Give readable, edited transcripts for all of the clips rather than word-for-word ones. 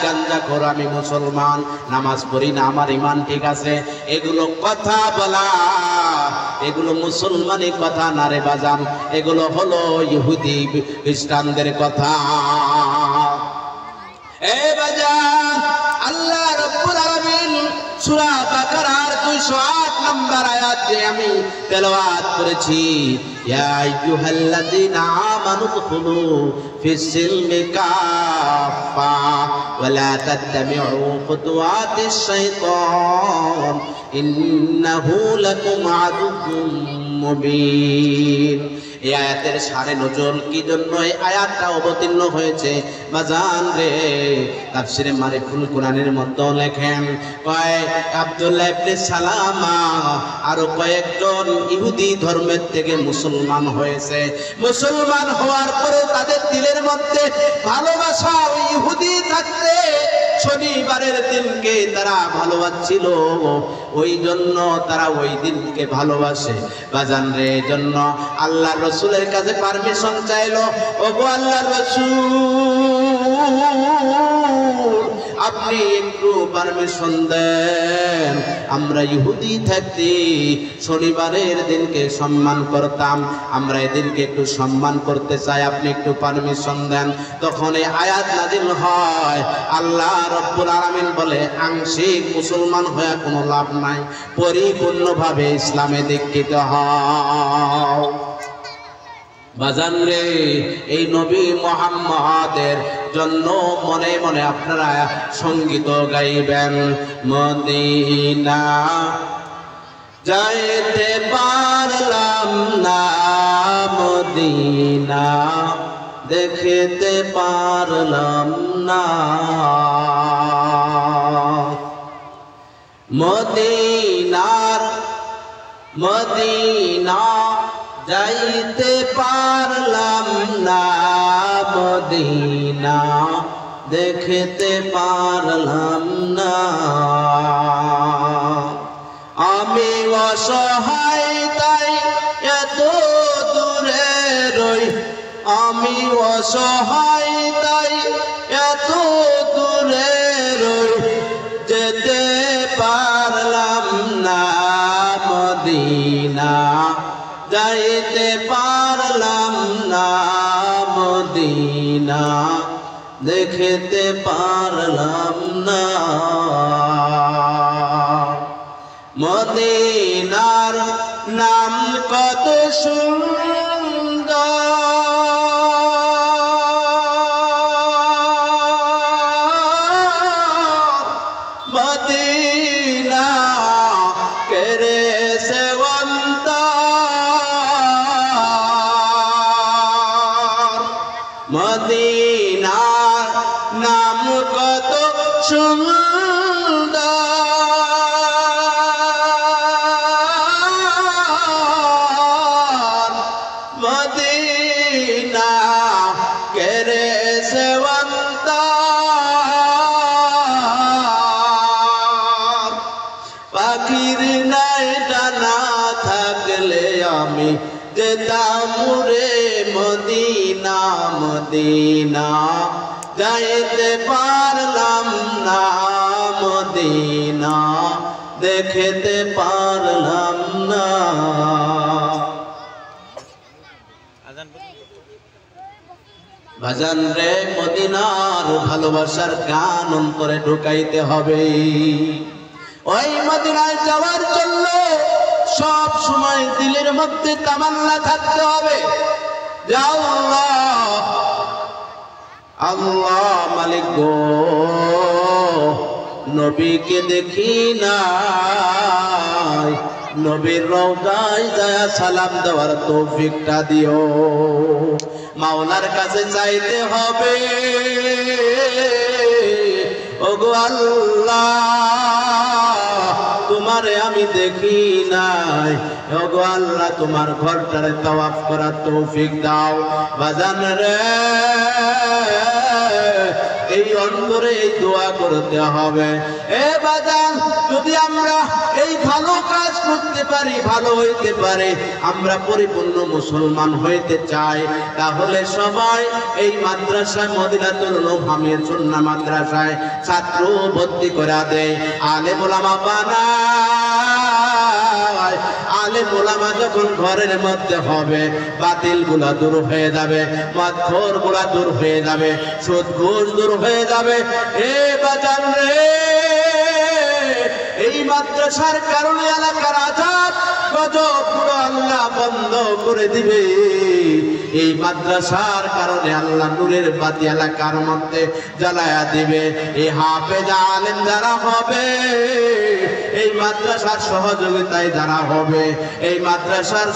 গাঞ্জাখোর, আমি মুসলমান, নামাজ পড়ি না, আমার ঈমান ঠিক আছে, এগুলো কথা বলা, এগুলো মুসলমানি কথা না রে বাজান, এগুলো হলো ইহুদি খ্রিস্টানদের কথা। এ বাজান, আল্লাহ রাব্বুল আলামিন সূরা বাকারার 208 নম্বর আয়াত যে আমি তেলাওয়াত করেছি, ইয়া আইয়ুহাল্লাযীনা আমানু দুখুলু ফিস-সিলমি কাফা ওয়া লা তাত্তাবিউ খুতুওয়াতিশ শাইতান ইন্নাহু লাকুম আদুউম মুবিন। এই আয়াতের সারে নজল কি জন্য এই আয়াতটা অবতীর্ণ হয়েছে বাজান রে, তাফসিরে মারিফুল কোরআনের মধ্যে লেখেন, কয় আব্দুল্লাহ ইবনে সালামা আর কয়েকজন ইহুদি ধর্মের থেকে মুসলমান হয়েছে। মুসলমান হওয়ার পরে তাদের দিলের মধ্যে ভালোবাসা ওই ইহুদি থাকতে শনিবারের দিনকে তারা ভালোবাসছিল, ওই জন্য তারা ওই দিনকে ভালোবাসে বাজান রে। এই জন্য আল্লাহ রসুলের কাছে পারমিশন চাইলো, ওগো আল্লাহ রসুল আপনি একটু পারমিশন দেন, আমরা ইহুদি থাকতে শনিবারের দিনকে সম্মান করতাম, আমরা এদিনকে একটু সম্মান করতে চাই, আপনি একটু পারমিশন দেন। তখন এই আয়াত নাযিল হয়, আল্লাহ রব্বুল আলামিন বলে আংশিক মুসলমান হয়ে কোনো লাভ নাই, পরিপূর্ণভাবে ইসলামে দীক্ষিত হও। বাজান রে, এই নবী মুহাম্মাদের জন্য মনে মনে আপনারা সঙ্গীত গাইবেন, মদিনা যাইতে পারলাম না, মদিনা দেখতে পারলাম না, মদিনার মদিনা যাইতে পারলাম না, মদিনা দেখতে পারলাম না, আমি অসহায় তাই এত দূরে রই, আমি অসহায় তাই এত দূরে রই, যেতে পারলাম না, মদিনা যাইতে পারলাম না, মদিনা দেখতে পারলাম না, মদিনার নাম কত সুন্দর, মদিনা কেরে মদিনার নাম কত সুন্দর, মদিনা কেরে সেবন্তর, পাখির নাই ডানা থাকলে আমি যেতাম রে মদিনা, মদিনা যাইতে পারলাম না, মদিনা দেখতে পারলাম না। বাজান রে, মদিনার ভালোবাসার গান অন্তরে ঢুকাইতে হবে। ওই মদিনায় যাওয়ার জন্য সব সময় দিলের মধ্যে তামান্না থাকতে হবে, আল্লাহ আল্লাহ মালিক গো, নবীকে দেখি নাই, নবীর রওজায় যায় সালাম দেওয়ার তৌফিকটা দিও। মাওলার কাছে চাইতে হবে, ওগো আল্লাহ তোমারে আমি দেখি নাই, ওগো আল্লাহ তোমার ঘরটারে তাওয়াফ করার তৌফিক দাও। বাজান রে, এই অন্তরে এই দোয়া করতে হবে। এ বাজান, যদি আমরা এই ভালো কাজ করতে পারি, ভালো হইতে পারে, আমরা পরিপূর্ণ মুসলমান হইতে চাই, তাহলে সবাই এই মাদ্রাসায় মদিনাতুল নূরহামিয়া সুন্নাহ মাদ্রাসায় ছাত্র ভর্তি করে দেয়, আলেম ওলামা বানায়। আলেম ওলামা যখন ঘরের মধ্যে হবে, বাতিল গুলা দূর হয়ে যাবে, মদখোর গুলা দূর হয়ে যাবে, সুদ ঘুষ দূর হয়ে যাবে। এ বাজান রে, এই মাদ্রাসার কারণে এলাকার আযাব গজব পুরো আল্লাহ বন্ধ করে দিবে। এই মাদ্রাসার কারণে আল্লাহ নূরের বাতি এলাকার মধ্যে জ্বালায়া দিবে। এই হাফেজ আলেম যারা হবে, এই মাদ্রাসার সহযোগিতায় যারা হবে, এই মাদ্রাসার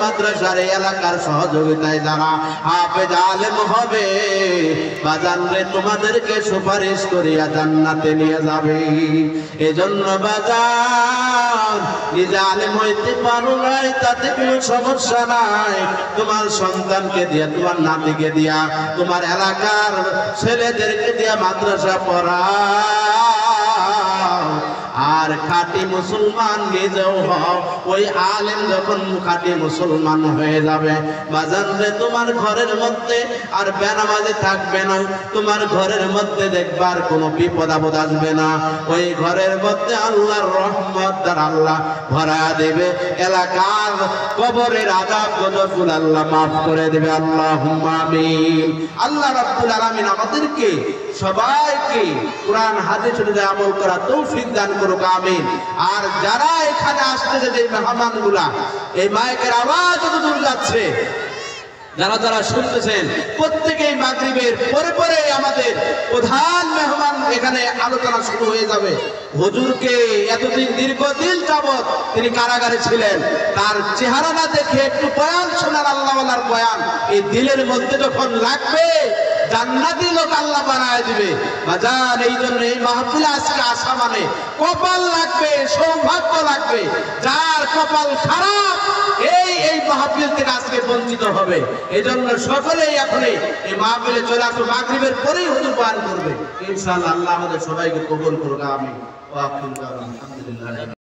মাদ্রাসার এই এলাকার সহযোগিতায় যারা হাফেজ আলেম হবে, বাজান রে তোমাদেরকে সুপারিশ করিয়া জান্নাতে নিয়ে যাবে। এজন্য বাজান, নিজে আলেম হইতে পারো নাই, তাতে কোনো সমস্যা নাই। তোমার সন্তানকে দিয়া, তোমার নাতিকে দিয়া, তোমার এলাকার ছেলেদেরকে দিয়া মাদ্রাসা পড়াও। আর খাঁটি মুসলমান নিজেও হও। ওই আলেম যখন খাঁটি মুসলমান হয়ে যাবে, বাজান রে তোমার ঘরের মধ্যে আর বেনামাজি থাকবে না, তোমার ঘরের মধ্যে দেখবার কোনো বিপদ আপদ আসবে না। ওই ঘরের মধ্যে আল্লাহর রহমত দ্বারা আল্লাহ ভরা দেবে, এলাকার কবরের আযাব গজবগুলো আল্লাহ মাফ করে দেবে। আল্লাহুম্মা আমিন। আল্লাহ রাব্বুল আলামিন আমাদেরকে সবাইকে কোরআন হাদিস অনুযায়ী আমল করা তৌফিক দান করুক, আমিন। আর যারা এখানে আসতেছে, যে মেহমানগুলা, এই মাইকের আওয়াজ যত দূর যাচ্ছে, যারা যারা শুনতেছেন, প্রত্যেকেই মাগরিবের পরে পরে আমাদের প্রধান মেহমান এখানে আলোচনা শুরু হয়ে যাবে। হুজুরকে এতদিন দীর্ঘদিন যাবত তিনি কারাগারে ছিলেন, তার চেহারা না দেখে একটু বয়ান শোনার, আল্লাহওয়ালার বয়ান এই দিলের মধ্যে যখন লাগবে, জান্নাতি লোক আল্লাহ বানায় দিবে। বাজান, এই জন্য এই মাহফিলে আজকে আসা মানে কপাল লাগবে, সৌভাগ্য লাগবে। যার কপাল খারাপ, এই মাহফিল থেকে আজকে বঞ্চিত হবে। এই জন্য সকলেই এখন এই মাহফিলে চলে আসো, মাগরিবের পরেই হুজুর বয়ান করবে ইনশাআল্লাহ। আল্লাহ আমাদের সবাইকে কবুল করুক, আমিন। ওয়া আলহামদুলিল্লাহ।